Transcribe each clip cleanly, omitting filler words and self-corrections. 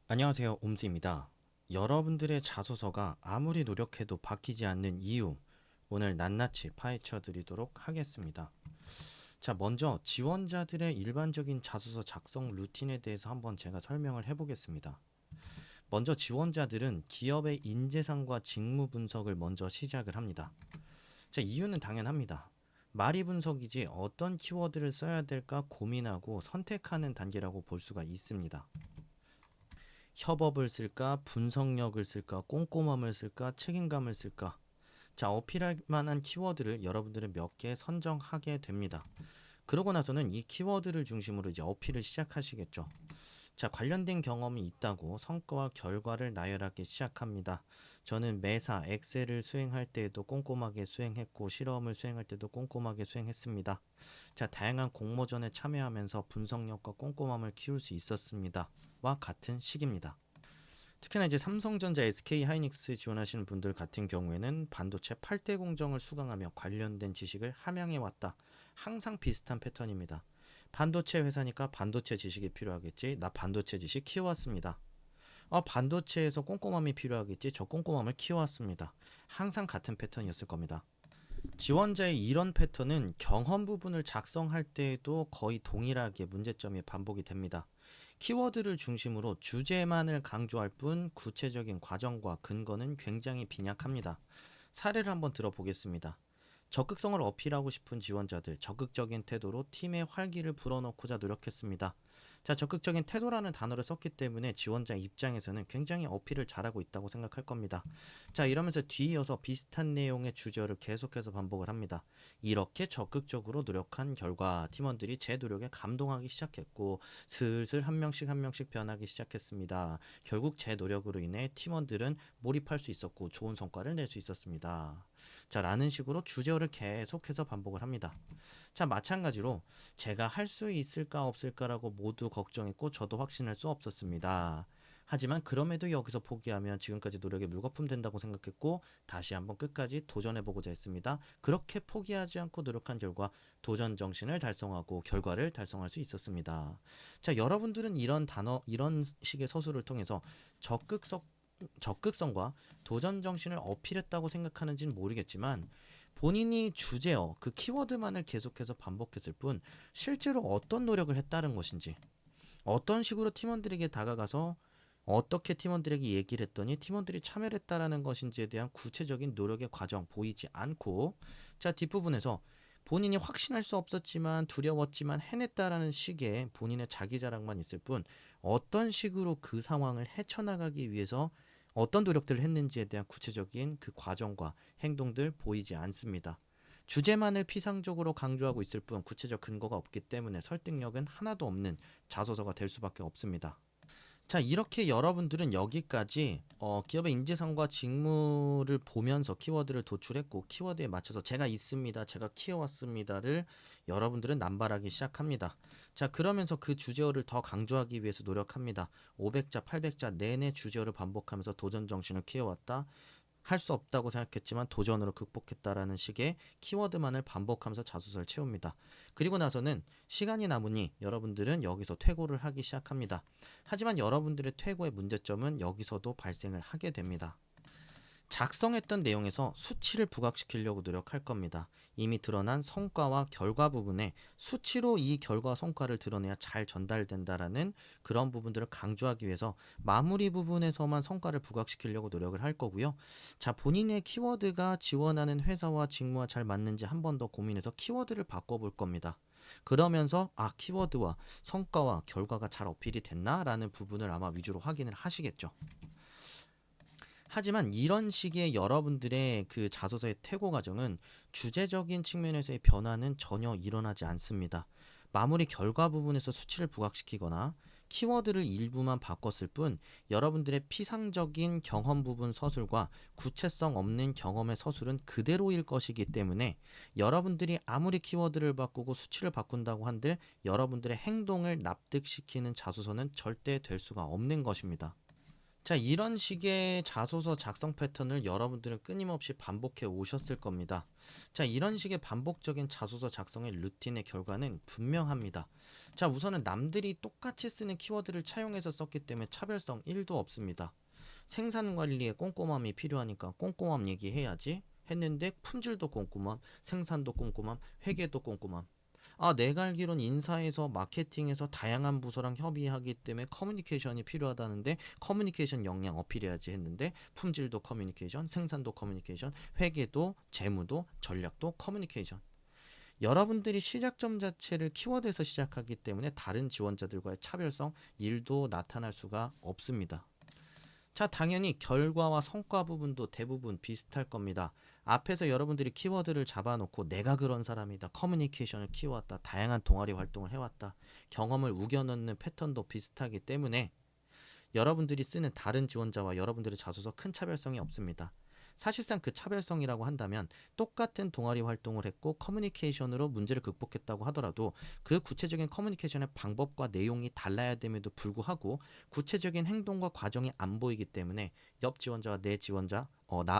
안녕하세요, 옴즈입니다. 여러분들의 자소서가 아무리 노력해도 바뀌지 않는 이유, 오늘 낱낱이 파헤쳐 드리도록 하겠습니다. 자, 먼저 지원자들의 일반적인 자소서 작성 루틴에 대해서 한번 제가 설명을 해보겠습니다. 먼저 지원자들은 기업의 인재상과 직무 분석을 먼저 시작을 합니다. 자, 이유는 당연합니다. 말이 분석이지 어떤 키워드를 써야 될까 고민하고 선택하는 단계라고 볼 수가 있습니다. 협업을 쓸까, 분석력을 쓸까, 꼼꼼함을 쓸까, 책임감을 쓸까. 자, 어필할 만한 키워드를 여러분들은 몇 개 선정하게 됩니다. 그러고 나서는 이 키워드를 중심으로 이제 어필을 시작하시겠죠. 자, 관련된 경험이 있다고 성과와 결과를 나열하기 시작합니다. 저는 매사 엑셀을 수행할 때에도 꼼꼼하게 수행했고 실험을 수행할 때도 꼼꼼하게 수행했습니다. 자, 다양한 공모전에 참여하면서 분석력과 꼼꼼함을 키울 수 있었습니다. 와 같은 식입니다. 특히나 이제 삼성전자, SK하이닉스 지원하시는 분들 같은 경우에는 반도체 8대 공정을 수강하며 관련된 지식을 함양해 왔다. 항상 비슷한 패턴입니다. 반도체 회사니까 반도체 지식이 필요하겠지. 나 반도체 지식 키워왔습니다. 반도체에서 꼼꼼함이 필요하겠지. 저 꼼꼼함을 키워왔습니다. 항상 같은 패턴이었을 겁니다. 지원자의 이런 패턴은 경험 부분을 작성할 때에도 거의 동일하게 문제점이 반복이 됩니다. 키워드를 중심으로 주제만을 강조할 뿐 구체적인 과정과 근거는 굉장히 빈약합니다. 사례를 한번 들어보겠습니다. 적극성을 어필하고 싶은 지원자들, 적극적인 태도로 팀의 활기를 불어넣고자 노력했습니다. 자, 적극적인 태도라는 단어를 썼기 때문에 지원자 입장에서는 굉장히 어필을 잘하고 있다고 생각할 겁니다. 자, 이러면서 뒤이어서 비슷한 내용의 주제어를 계속해서 반복을 합니다. 이렇게 적극적으로 노력한 결과 팀원들이 제 노력에 감동하기 시작했고 슬슬 한 명씩 한 명씩 변하기 시작했습니다. 결국 제 노력으로 인해 팀원들은 몰입할 수 있었고 좋은 성과를 낼 수 있었습니다. 자, 라는 식으로 주제어를 계속해서 반복을 합니다. 자, 마찬가지로 제가 할 수 있을까 없을까라고 모두 걱정했고 저도 확신할 수 없었습니다. 하지만 그럼에도 여기서 포기하면 지금까지 노력에 물거품 된다고 생각했고 다시 한번 끝까지 도전해보고자 했습니다. 그렇게 포기하지 않고 노력한 결과 도전 정신을 달성하고 결과를 달성할 수 있었습니다. 자, 여러분들은 이런 식의 서술을 통해서 적극성과 도전 정신을 어필했다고 생각하는지는 모르겠지만 본인이 주제어, 그 키워드만을 계속해서 반복했을 뿐 실제로 어떤 노력을 했다는 것인지, 어떤 식으로 팀원들에게 다가가서 어떻게 팀원들에게 얘기를 했더니 팀원들이 참여를 했다라는 것인지에 대한 구체적인 노력의 과정 보이지 않고, 자, 뒷부분에서 본인이 확신할 수 없었지만 두려웠지만 해냈다라는 식의 본인의 자기 자랑만 있을 뿐 어떤 식으로 그 상황을 헤쳐나가기 위해서 어떤 노력들을 했는지에 대한 구체적인 그 과정과 행동들 보이지 않습니다. 주제만을 피상적으로 강조하고 있을 뿐 구체적 근거가 없기 때문에 설득력은 하나도 없는 자소서가 될 수밖에 없습니다. 자, 이렇게 여러분들은 여기까지 기업의 인재상과 직무를 보면서 키워드를 도출했고 키워드에 맞춰서 제가 있습니다, 제가 키워왔습니다를 여러분들은 남발하기 시작합니다. 자, 그러면서 그 주제어를 더 강조하기 위해서 노력합니다. 500자 800자 내내 주제어를 반복하면서 도전 정신을 키워왔다, 할 수 없다고 생각했지만 도전으로 극복했다라는 식의 키워드만을 반복하면서 자소서를 채웁니다. 그리고 나서는 시간이 남으니 여러분들은 여기서 퇴고를 하기 시작합니다. 하지만 여러분들의 퇴고의 문제점은 여기서도 발생을 하게 됩니다. 작성했던 내용에서 수치를 부각시키려고 노력할 겁니다. 이미 드러난 성과와 결과 부분에 수치로 이 결과 성과를 드러내야 잘 전달된다라는 그런 부분들을 강조하기 위해서 마무리 부분에서만 성과를 부각시키려고 노력을 할 거고요. 자, 본인의 키워드가 지원하는 회사와 직무와 잘 맞는지 한 번 더 고민해서 키워드를 바꿔볼 겁니다. 그러면서 키워드와 성과와 결과가 잘 어필이 됐나라는 부분을 아마 위주로 확인을 하시겠죠. 하지만 이런 식의 여러분들의 그 자소서의 퇴고 과정은 주제적인 측면에서의 변화는 전혀 일어나지 않습니다. 마무리 결과 부분에서 수치를 부각시키거나 키워드를 일부만 바꿨을 뿐 여러분들의 피상적인 경험 부분 서술과 구체성 없는 경험의 서술은 그대로일 것이기 때문에 여러분들이 아무리 키워드를 바꾸고 수치를 바꾼다고 한들 여러분들의 행동을 납득시키는 자소서는 절대 될 수가 없는 것입니다. 자, 이런 식의 자소서 작성 패턴을 여러분들은 끊임없이 반복해 오셨을 겁니다. 자, 이런 식의 반복적인 자소서 작성의 루틴의 결과는 분명합니다. 자, 우선은 남들이 똑같이 쓰는 키워드를 차용해서 썼기 때문에 차별성 1도 없습니다. 생산 관리에 꼼꼼함이 필요하니까 꼼꼼함 얘기해야지 했는데 품질도 꼼꼼함, 생산도 꼼꼼함, 회계도 꼼꼼함. 아, 내가 알기론 인사에서 마케팅에서 다양한 부서랑 협의하기 때문에 커뮤니케이션이 필요하다는데 커뮤니케이션 역량 어필해야지 했는데 품질도 커뮤니케이션, 생산도 커뮤니케이션, 회계도 재무도 전략도 커뮤니케이션. 여러분들이 시작점 자체를 키워드에서 시작하기 때문에 다른 지원자들과의 차별성 1도 나타날 수가 없습니다. 자, 당연히 결과와 성과 부분도 대부분 비슷할 겁니다. 앞에서 여러분들이 키워드를 잡아놓고 내가 그런 사람이다, 커뮤니케이션을 키워왔다, 다양한 동아리 활동을 해왔다, 경험을 우겨넣는 패턴도 비슷하기 때문에 여러분들이 쓰는 다른 지원자와 여러분들의 자소서 큰 차별성이 없습니다. 사실상 그 차별성이라고 한다면 똑같은 동아리 활동을 했고 커뮤니케이션으로 문제를 극복했다고 하더라도 그 구체적인 커뮤니케이션의 방법과 내용이 달라야 됨에도 불구하고 구체적인 행동과 과정이 안 보이기 때문에 옆 지원자와 내 지원자,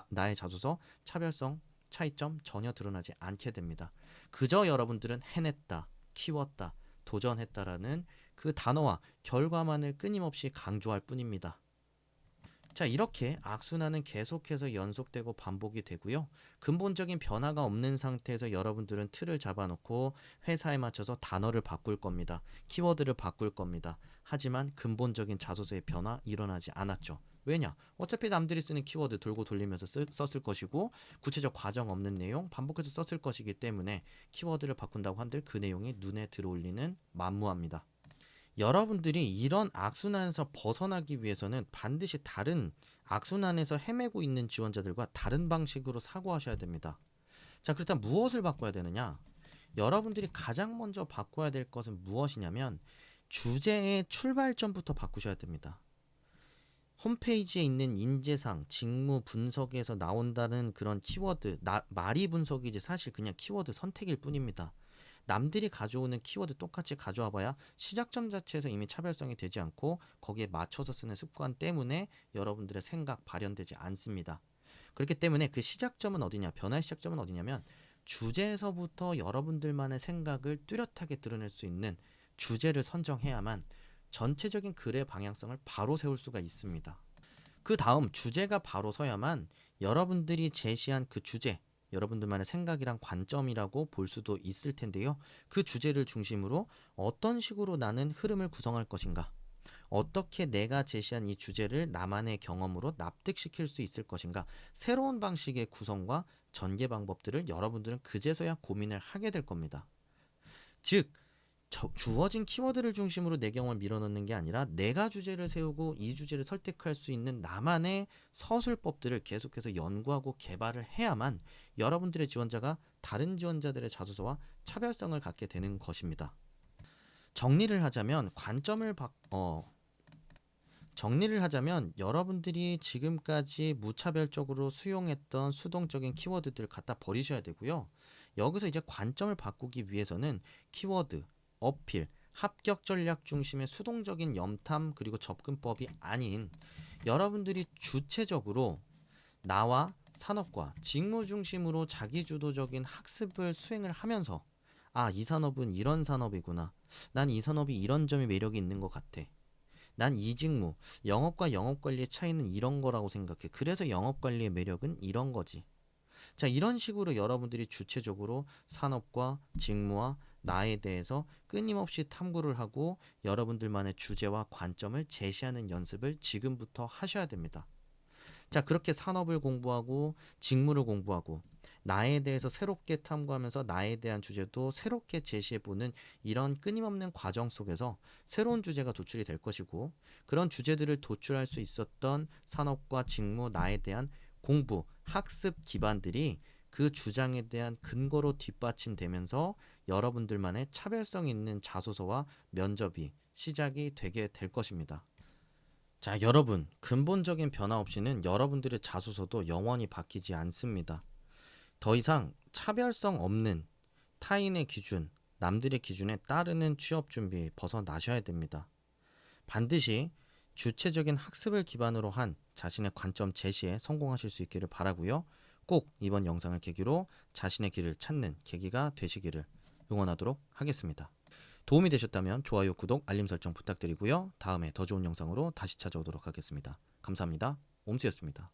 나의 자소서 차별성, 차이점 전혀 드러나지 않게 됩니다. 그저 여러분들은 해냈다, 키웠다, 도전했다라는 그 단어와 결과만을 끊임없이 강조할 뿐입니다. 자, 이렇게 악순환은 계속해서 연속되고 반복이 되고요. 근본적인 변화가 없는 상태에서 여러분들은 틀을 잡아놓고 회사에 맞춰서 단어를 바꿀 겁니다. 키워드를 바꿀 겁니다. 하지만 근본적인 자소서의 변화 일어나지 않았죠. 왜냐? 어차피 남들이 쓰는 키워드 돌고 돌리면서 썼을 것이고 구체적 과정 없는 내용 반복해서 썼을 것이기 때문에 키워드를 바꾼다고 한들 그 내용이 눈에 들어올리는 만무합니다. 여러분들이 이런 악순환에서 벗어나기 위해서는 반드시 다른 악순환에서 헤매고 있는 지원자들과 다른 방식으로 사고하셔야 됩니다. 자, 그렇다면 무엇을 바꿔야 되느냐? 여러분들이 가장 먼저 바꿔야 될 것은 무엇이냐면 주제의 출발점부터 바꾸셔야 됩니다. 홈페이지에 있는 인재상, 직무 분석에서 나온다는 그런 키워드, 말이 분석이지 사실 그냥 키워드 선택일 뿐입니다. 남들이 가져오는 키워드 똑같이 가져와 봐야 시작점 자체에서 이미 차별성이 되지 않고 거기에 맞춰서 쓰는 습관 때문에 여러분들의 생각 발현되지 않습니다. 그렇기 때문에 그 시작점은 어디냐, 변화의 시작점은 어디냐면 주제에서부터 여러분들만의 생각을 뚜렷하게 드러낼 수 있는 주제를 선정해야만 전체적인 글의 방향성을 바로 세울 수가 있습니다. 그 다음 주제가 바로 서야만 여러분들이 제시한 그 주제, 여러분들만의 생각이랑 관점이라고 볼 수도 있을 텐데요. 그 주제를 중심으로 어떤 식으로 나는 흐름을 구성할 것인가, 어떻게 내가 제시한 이 주제를 나만의 경험으로 납득시킬 수 있을 것인가, 새로운 방식의 구성과 전개 방법들을 여러분들은 그제서야 고민을 하게 될 겁니다. 즉, 주어진 키워드를 중심으로 내 경험을 밀어넣는 게 아니라 내가 주제를 세우고 이 주제를 설득할 수 있는 나만의 서술법들을 계속해서 연구하고 개발을 해야만 여러분들의 지원자가 다른 지원자들의 자소서와 차별성을 갖게 되는 것입니다. 정리를 하자면 여러분들이 지금까지 무차별적으로 수용했던 수동적인 키워드들을 갖다 버리셔야 되고요. 여기서 이제 관점을 바꾸기 위해서는 키워드, 어필, 합격 전략 중심의 수동적인 염탐 그리고 접근법이 아닌 여러분들이 주체적으로 나와 산업과 직무 중심으로 자기주도적인 학습을 수행을 하면서 이 산업은 이런 산업이구나. 난 이 산업이 이런 점이 매력이 있는 것 같아. 난 이 직무, 영업과 영업관리의 차이는 이런 거라고 생각해. 그래서 영업관리의 매력은 이런 거지. 자, 이런 식으로 여러분들이 주체적으로 산업과 직무와 나에 대해서 끊임없이 탐구를 하고 여러분들만의 주제와 관점을 제시하는 연습을 지금부터 하셔야 됩니다. 자, 그렇게 산업을 공부하고 직무를 공부하고 나에 대해서 새롭게 탐구하면서 나에 대한 주제도 새롭게 제시해보는 이런 끊임없는 과정 속에서 새로운 주제가 도출이 될 것이고 그런 주제들을 도출할 수 있었던 산업과 직무, 나에 대한 공부, 학습 기반들이 그 주장에 대한 근거로 뒷받침되면서 여러분들만의 차별성 있는 자소서와 면접이 시작이 되게 될 것입니다. 자, 여러분, 근본적인 변화 없이는 여러분들의 자소서도 영원히 바뀌지 않습니다. 더 이상 차별성 없는 타인의 기준, 남들의 기준에 따르는 취업 준비 벗어나셔야 됩니다. 반드시 주체적인 학습을 기반으로 한 자신의 관점 제시에 성공하실 수 있기를 바라고요. 꼭 이번 영상을 계기로 자신의 길을 찾는 계기가 되시기를 응원하도록 하겠습니다. 도움이 되셨다면 좋아요, 구독, 알림 설정 부탁드리고요. 다음에 더 좋은 영상으로 다시 찾아오도록 하겠습니다. 감사합니다. 옴스였습니다.